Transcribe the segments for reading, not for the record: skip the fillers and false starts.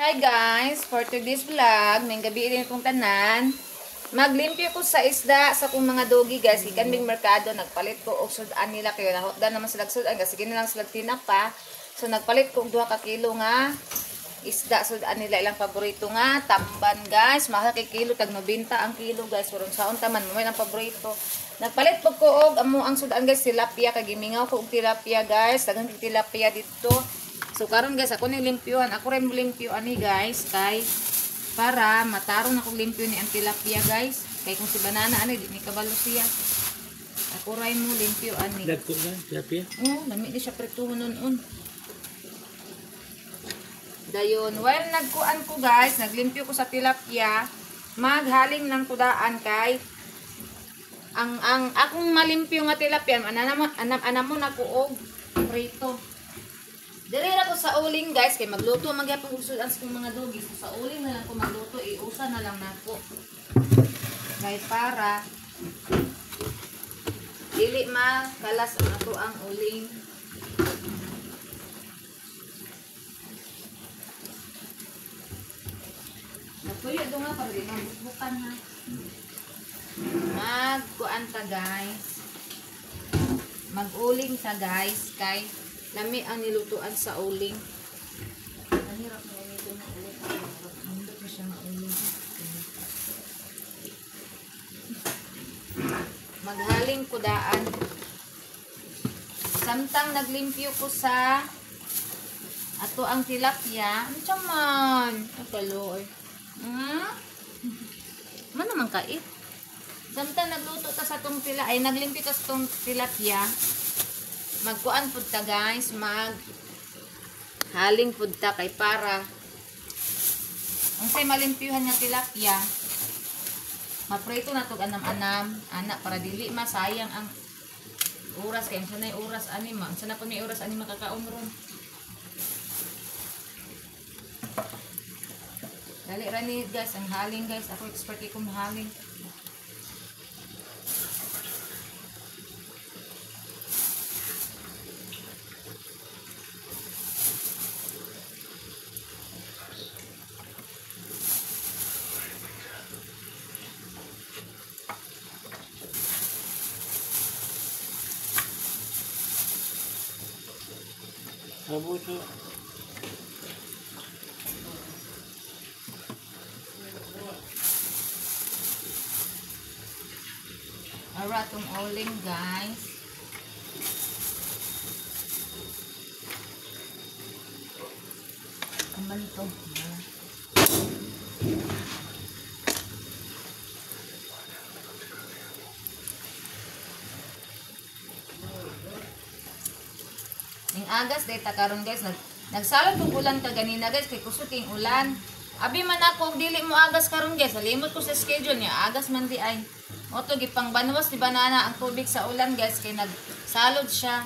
Hi guys, for today's vlog, may gabi rin kong tanan. Maglimpyo ko sa isda sa kong mga dogi guys. Ikan bing merkado, nagpalit ko og sudan nila kayo. Nahotdan naman sila sudan kasi ginilang sila tinapa. So nagpalit ko og 2 ka kilo nga isda sudan nila ilang paborito nga tamban guys. Mahal kay kilo tag 90 ang kilo guys. Surong saon taman mo ang paborito. Nagpalit po ko og amo ang sudan guys tilapia kay gimingaw ko og tilapia guys. Daghang tilapia dito. So karon guys ako ni limpyuhan. Ako rin mo limpyuhan ni guys kay para mataron ako limpyo ni ang tilapia guys. Kay kung si banana ani di ni kabalo siya. Ako rin mo limpyuhan ni. Dagko na tilapia. Oh, lami di siya pretuhon nun. Dayon, while nagkuan ko guys, naglimpyo ko sa tilapia, maghaling lang kudaan kay ang akong malimpyo nga tilapia, anam mo na ko og prito. Diri ra ko sa uling guys, kay magluto magyapon usod ang mga dogi. So, sa uling na lang ko magluto, iusa na lang nako. Kay para dili makalas ang ato ang uling. Nagpuyo do nga para di mabukbukan ha. Magkuan ta guys. Mag-uling sa guys kay lami ang nilutuan sa uling. Ang hirap na nito na uling. Hindi ko siya mauling. Maghaling kudaan. Samtang naglimpyo ko sa ato ang tilapia. Ano siya man? Ang kaloy. Man naman kait. Samtang nagluto ta sa tong naglimpyo ta sa tong tilapia. Magkuan pud ta guys, haling pud ta kay para ang say malimpyuhan nga tilapia. Maprito na tog anam-anam, ana para dili masayang ang oras kay sanay oras ani ma. Sana pa may oras ani makakaon ron. Dali ra ni guys ang haling guys, ako expert kay kung haling. Abuso. Ara tong uling guys. Aman to. Ning agas data karon guys nagsalad og ulan ka ganina guys kay kusog king ulan. Abi man ako dili mo agas karon guys, nalimot ko sa schedule niya. Agas man di ay. Oto gipang banwas di banana ang tubig sa ulan guys kay nagsalod siya.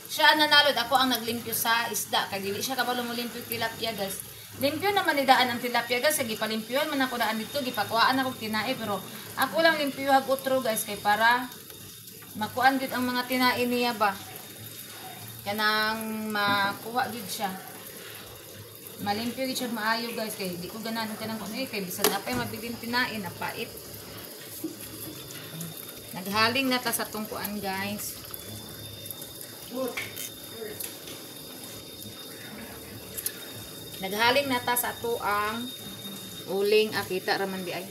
Siya nanalod, ako ang naglimpyo sa isda kay dili siya kabalo mo limpyo tilapia guys. Limpyo naman ni daan ang tilapia guys, kay gipalimpyuhan man ako daan dito, gipakuhaan ako tinae pero ako lang limpyo hag utro guys kay para makuan gid ang mga tinae niya ba. Kanang makuha gid siya. Malimpyo gid siya maayo guys kay di ko ganahan kanang kuno kay bisan napay mabilin tinae na pait. Naghaling na ta sa tungkuan guys. Naghaling na ta sa ato ang uling akita raman di ay.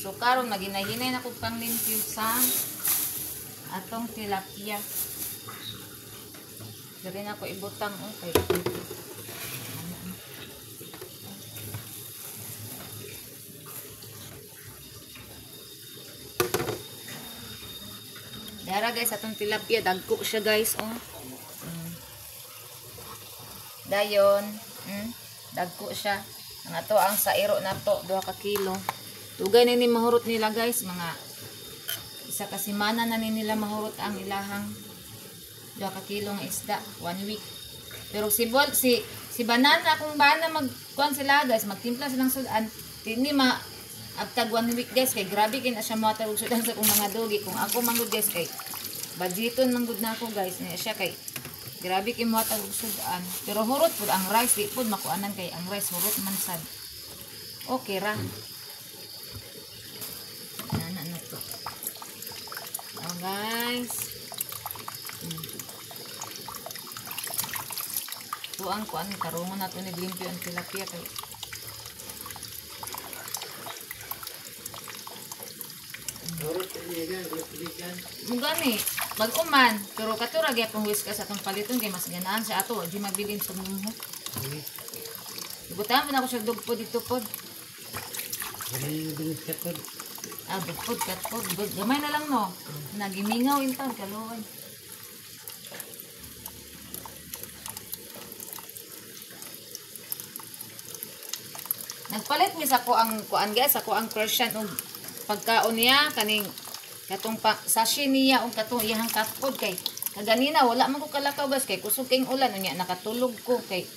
So karon maginahinay na ko pang limpyo sa atong tilapia. Dali na ko ibutang okay. Dara guys atong tilapia dagko siya guys oh. Dayon, dagko siya. Ang ato ang sairo nato 2 ka kilo. Tugay na ni mahurot nila guys, mga isa ka semana na nila mahurot ang ilahang 2 ka kilo nga isda, 1 week. Pero si banana kung bana magkuan sila guys, magtimpla silang sudan, hindi abtag 1 week guys kay grabe kin siya matawag sudan sa kung mga dogi. Kung ako manggod guys kay budgeton manggod na ako guys niya siya kay Grabe kay mo atag sudan. Pero hurot pud ang rice di pud makuanan kay ang rice hurot man sad. Okay ra. Nana na to. Oh guys. Tuang kuan karungon nato ni limpyo ang tilapia kay mugani pag-uman pero katura gyapon whiskas atong paliton kay mas ganaan sa ato di mabilin sa mumo. Ibutan man ako sa dugpod dito pod. Dugpod katpod gamay na lang no. Nagimingaw intan kaluoy. Nagpalit mi sa ko ang kuan guys, ako ang Persian og pagkaon niya kaning katong sashi niya og katong iyang katpod kay kaganina wala man ko kalakaw guys kay kusog king ulan unya nakatulog ko kay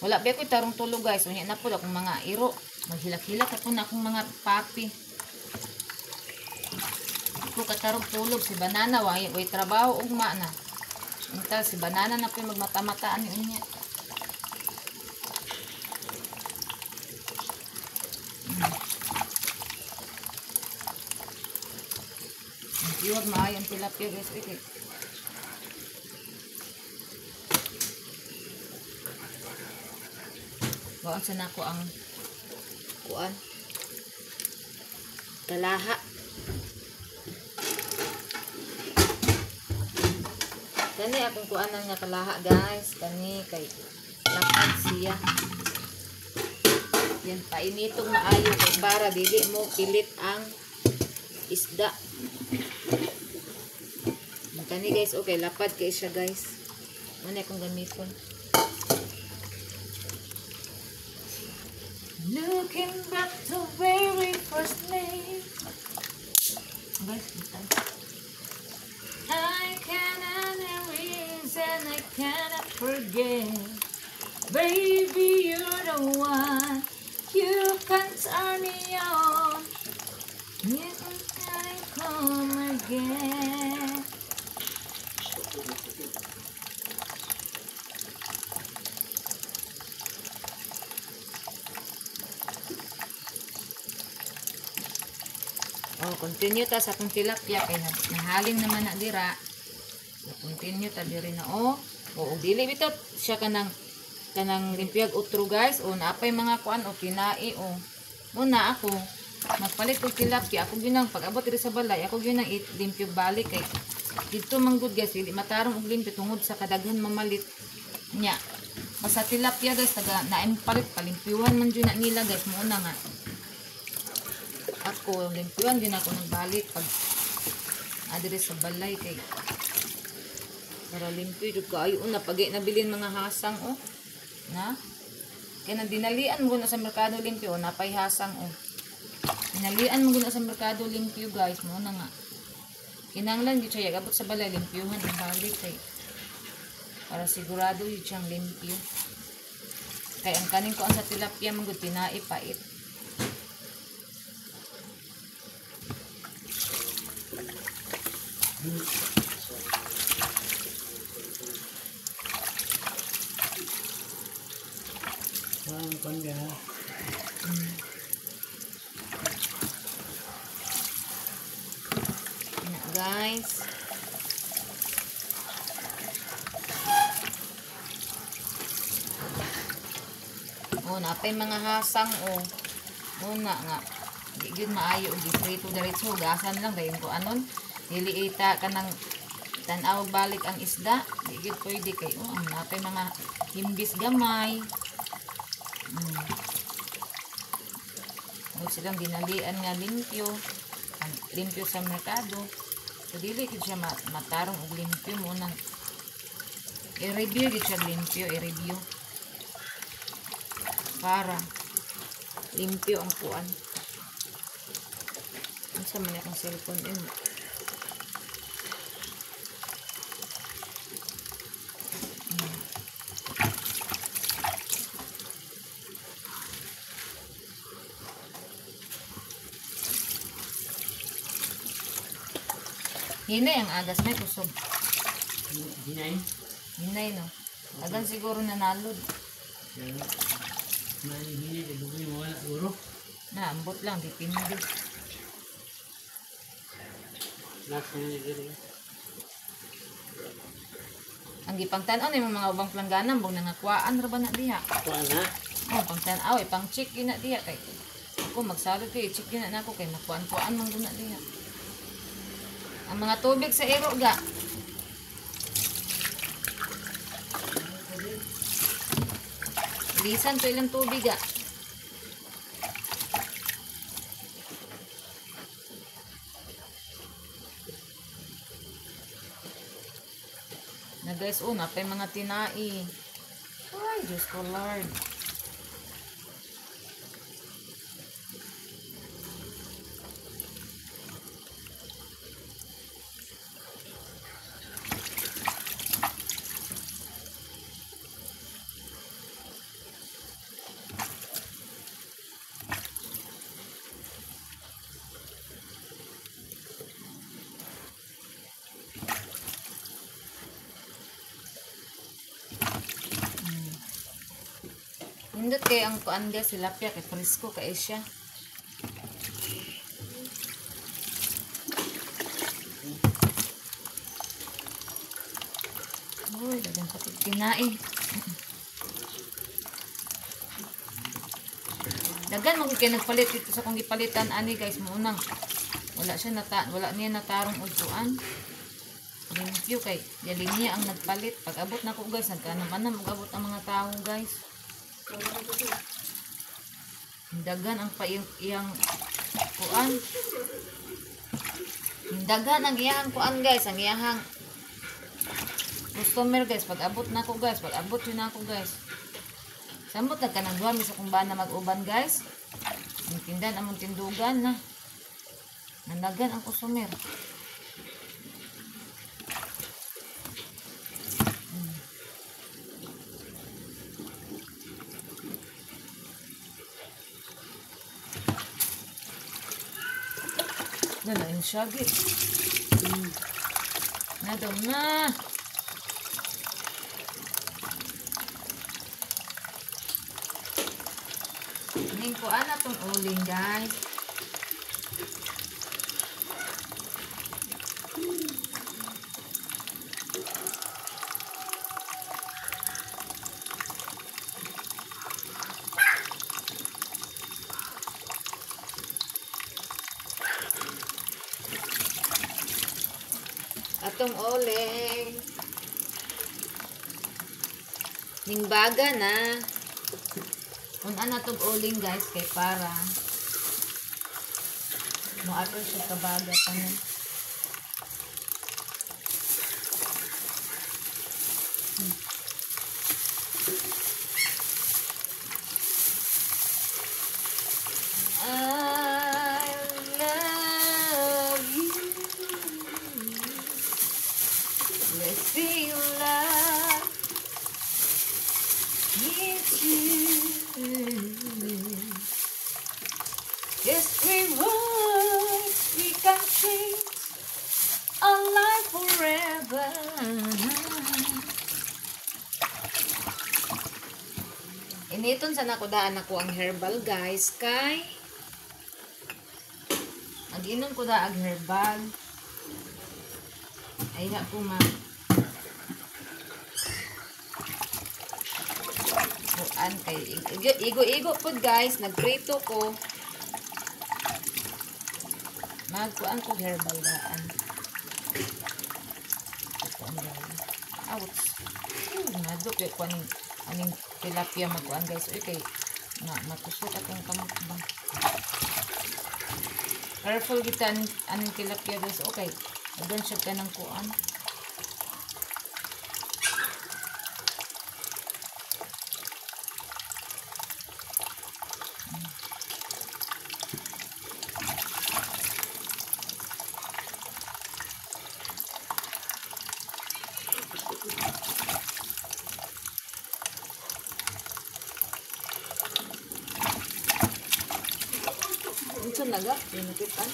wala ba ko tarong tulog guys unya na pud akong mga iro maghilak-hilak ako na akong mga papi ko katarong tulog si banana way trabaho ugma na unta si banana na pud magmata-mataan ni unya. Iwag maayo ang tilapia guys. Okay. Bawang sa nako ang kuan. Kalaha. Kani akong kuanan nga kalaha guys. Kani kay lapad siya. Yan painitong maayo kay para dili mo pilit ang isda. Kani guys, okay, lapad kay siya guys. Ano akong gamiton? Looking back to very first name. Guys, bitan. I cannot erase and I cannot forget. Baby, you're the one. You can turn me on. You can come again. Oh, continue ta sa akong tilapia kay nahalin naman na dira. Continue ta diri na oh. Oo, dili bitaw siya kanang limpyag utro guys. O naapay mga kuan o kinai o. Muna ako magpalit og tilapia ako ginang pag-abot diri sa balay ako ginang limpyo balik kay dito manggod guys dili matarong og limpyo tungod sa kadaghan mamalit nya. Basta tilapia guys taga naim palit palimpyuhan man jud na nila guys mo na nga. Ako limpyuhan din ako nagbalik pag adire sa balay kay para limpyo jud kaayo na pag nabilin mga hasang oh na kay nang dinalian mo na sa merkado limpyo napay hasang oh dinalian mo na sa merkado limpyo guys mo na nga kinanglan gyud siya abot sa balay limpyuhan ang balik kay para sigurado yun siyang limpyo kay ang kanin ko ang sa tilapia manggod tinai pait. Guys, oh napay mga hasang oh una nga di gyud maayo og giprito diretso gasan lang dayon ko anon dili ita kanang tan-aw balik ang isda di gyud pwede kay oh napay mga himbis gamay silang dinalian nga limpyo limpyo sa merkado so dili gid siya matarong og limpyo mo nang i-review gid siya limpyo i-review para limpyo ang kuan unsa man akong cellphone din Hinay ang agas may kusog. Hinay? Hinay, no? Agan siguro nanalod. Yan. Mahihili, kadugoy mo wala, guro. Naambot lang, dipindi. Last na nyo dito. Ang gipangtanaw ni mga ubang planggana, bong nangakwaan ra ba na diha? Kuha na. Oh, pangtanaw, pang check yun na diha kay. Ako magsalod kay check yun na ako kay nakuan-kuan man guna diha. Ang mga tubig sa ero ga. Lisan to ilang tubig ga. Na guys, napay mga tinai. Ay, Diyos ko Lord. Hindot kay ang kuan guys, tilapia kay presko kay siya. Uy, dagang patid kinain. Dagan mo kay nagpalit dito sa kong gipalitan ani guys, maunang wala niya natarong udtuan. Limpyo kay galing niya ang nagpalit. Pag abot na ko guys, nagkanam-anam mag-abot ang mga tao guys. Dagan ang iyang kuan. Dagan ang iyang kuan guys, ang iyang customer guys. Pag abot na ko guys, pag abot yun na ako guys. Sambot na ka ng duwa misa kung ba na mag-uban guys. Ang tindan among tindugan na. Nandagan ang customer. Nalain siya, git. Nadaw na. Ning ko ana tong uling, guys. Atong uling. Ning baga na. Kung ano itong uling guys, kay para mo-ato siya kabaga pa na. I love you. Let's feel love. It's you. Just three words we can change our life forever. Initon sa nakudaan ako ang herbal guys kay mag-inom ko da ang herbal ay na ko ma kuan kay igo-igo po guys, nagprito ko magkuan ko herbal daan ouch nadok kay kuan aning tilapia magkuan guys oy kay matusok atong kamot ba careful kita aning tilapia guys okay adan siya ka ng kuan Unsa naga? Pinukitan?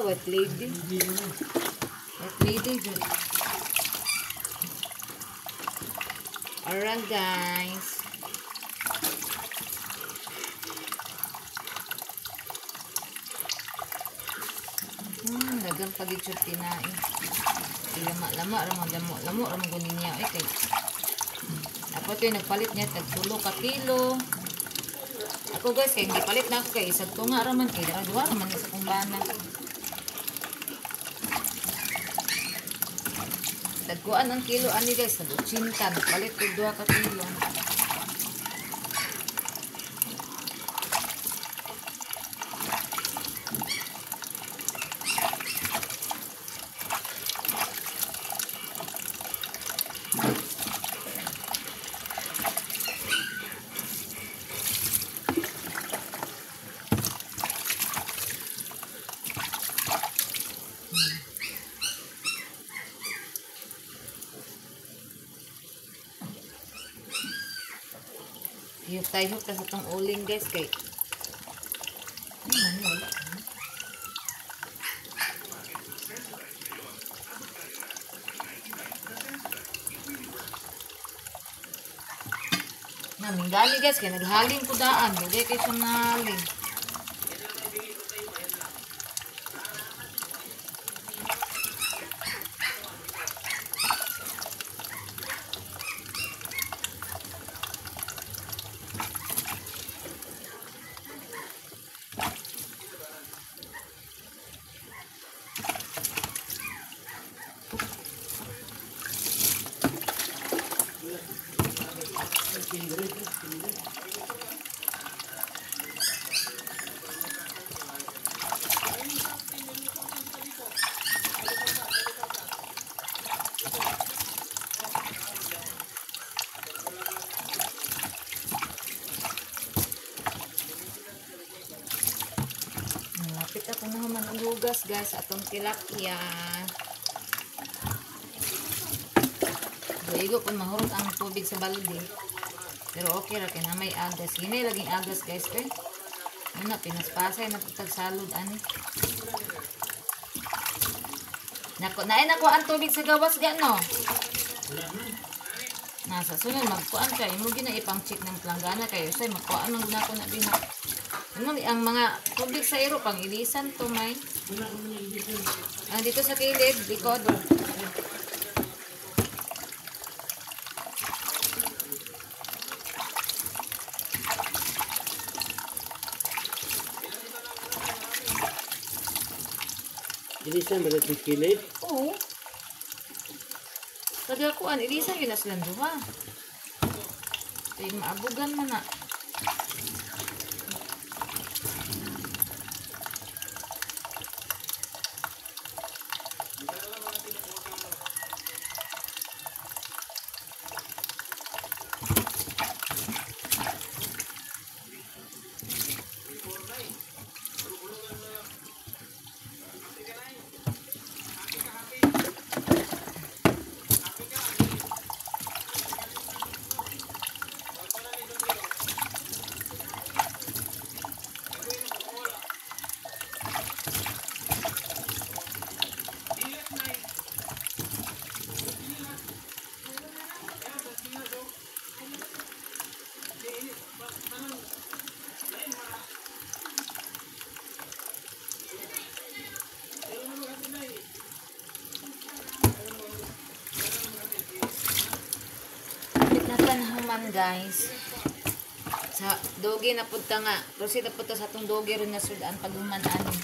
White lady. White lady dyan. Alright guys. Dagang pagitsod tinain. Lama-lama ramang lamo ramang gunin niya. Ay kay. Ako ito yung nagpalit niya tag 10 ka kilo. Ako guys kay hindi palit na ako kay isag to nga raman kay dara raman sa kumbana. Tagkuan ang kilo ani guys tag 80 nagpalit og 2 ka kilo. Hiyok tayo ka sa itong uling guys kay wala. Naminggali guys kay naghaling ko daan. Lugay kayo siyang nahaling. Malapit ako na naman ang hugas guys atong tilapia. Igo kung mahurot ang tubig sa balde. Pero okay ra kay na may agas. Hinay laging agas guys kay. Ano pinaspasay na putag salud ani. Nako naay nako ang tubig sa gawas gano. Nasa sunod magkuan kay mo gina ipang check ng planggana kayo say magkuan man nako na din. Ano ang mga tubig sa iro pang ilisan to may. Dito sa kilid likod. Ilisan ba ito kilid? Oo. Kagakuan, ilisan yun na silang duha. Kaya maabugan man na. Guys sa dogi na punta nga proceed na punta sa atong dogi ron na sudan paghuman ani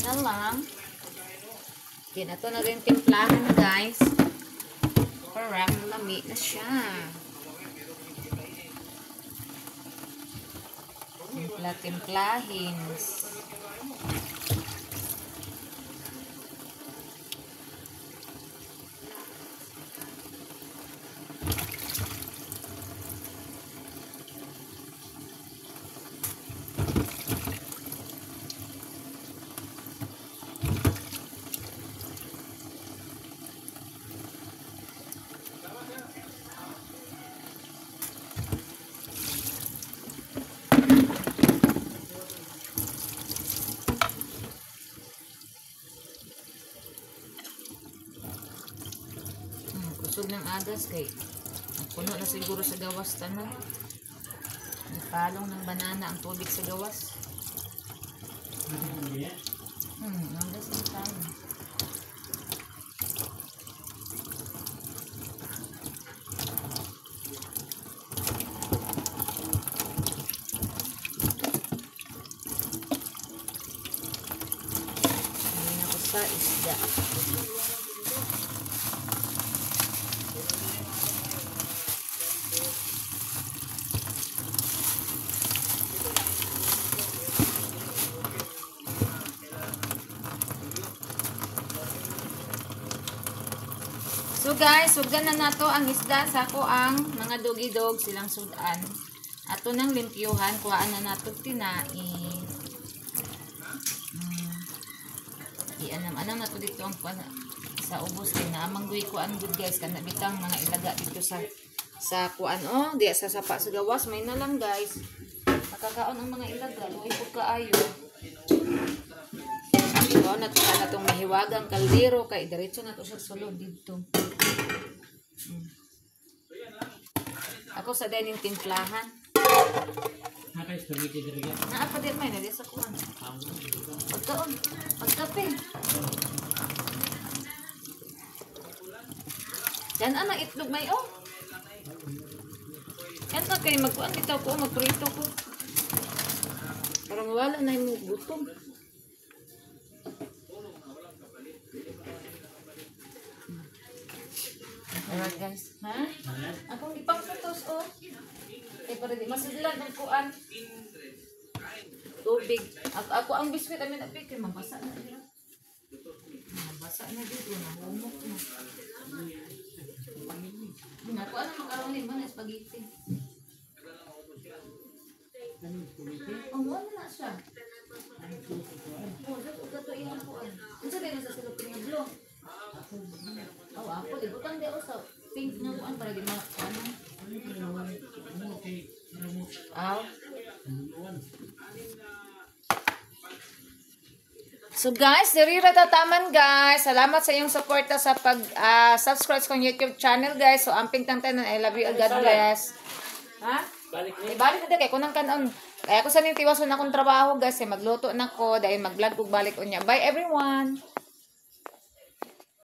na lang. Okay, na to na rin timplahan guys. For Parang lami na siya. Timpla-timplahin. Kusog ng agas kay puno na siguro sa gawas tanan. Nagpalong ng banana ang tubig sa gawas. Agas ng tayo. Hindi na ko sa isda. So guys, sugdan na nato ang isda sa ako ang mga dogidog silang sudan. Ato nang limpyuhan, kuhaan na nato tinain. Ianam-anam na to dito ang sa ubos din na amanggoy ko ang good guys kana bitang mga ilaga dito sa kuan di sa sapa sa gawas may na lang guys. Nakakaon ang mga ilaga, luoy pud kaayo. So na tong mahiwagang kaldero kay diretso na to sa sulod dito. Ako sa dining timplahan. Nakay spaghetti diri ya. Naa pa din may na sa kuan. Pagkaon, pagkape. Yan ana itlog may Yan na kay magkuan bitaw ko, magprito ko. Parang wala na yung gutom. Alright guys. Ha? Akong ipangsatos para di masidlan ang kuan. Tubig. Ako ang biskwit amin na pikir mabasa na dira. Mabasa na dito na humok na. Ako ano makaroon ni man spaghetti. Wala na siya. Ito yung kuan. Unsa din sa silupin nga blue? Ako ibutang di sa pink na kuan para di ano. So guys, diri ra tataman guys. Salamat sa iyong suporta sa pag subscribe sa YouTube channel guys. So amping tanan, I love you, God bless. Ha? Balik na kay kunang kanon. Kaya ako sa ning tiwason akong trabaho guys, magluto na ko dahil mag-vlog ug balik unya. Bye everyone.